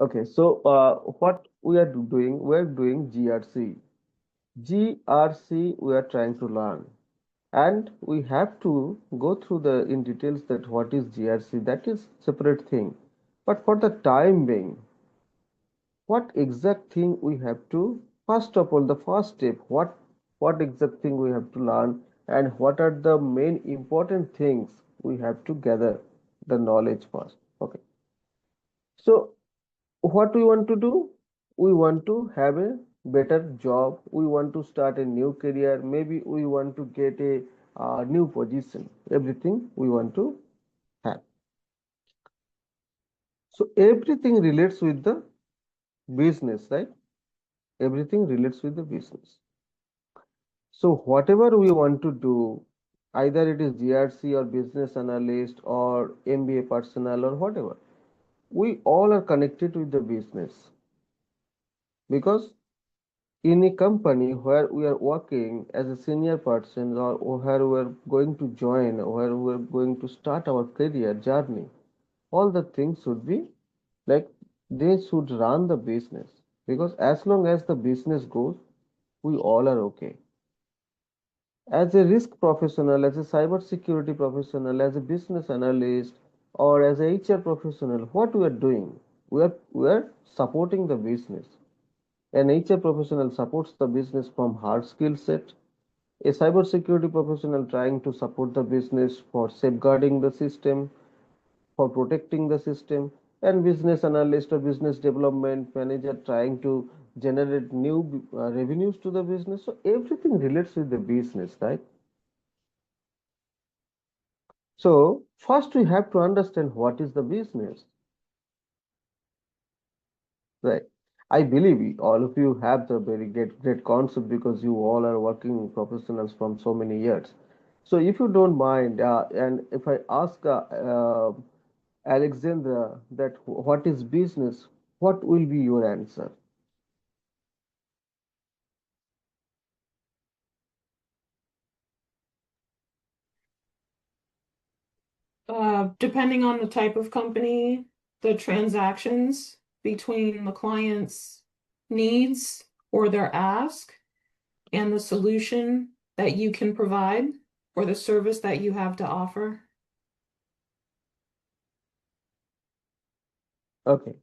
Okay, so what we are doing, we're doing GRC. GRC we are trying to learn. And we have to go through the in details that what is GRC, that is separate thing. But for the time being, what exact thing we have to, first of all, the first step, what exact thing we have to learn and what are the main important things we have to gather the knowledge first. Okay. So what we want to do? We want to have a better job. We want to start a new career. Maybe we want to get a new position. Everything we want to have. So everything relates with the business, right? Everything relates with the business. So whatever we want to do, either it is GRC or business analyst or MBA personnel or whatever, we all are connected with the business because in a company where we are working as a senior person or where we are going to join, where we are going to start our career journey, all the things should be like they should run the business because as long as the business goes, we all are okay. As a risk professional, as a cyber security professional, as a business analyst, or as a HR professional, what we are doing? We are supporting the business. An HR professional supports the business from hard skill set. A cybersecurity professional trying to support the business for safeguarding the system, for protecting the system, and business analyst or business development manager trying to generate new revenues to the business. So everything relates with the business, right? So first we have to understand what is the business, right? I believe all of you have the very great concept because you all are working professionals from so many years. So if you don't mind, and if I ask Alexandra that what is business, what will be your answer? Depending on the type of company, the transactions between the client's needs or their ask and the solution that you can provide or the service that you have to offer. Okay.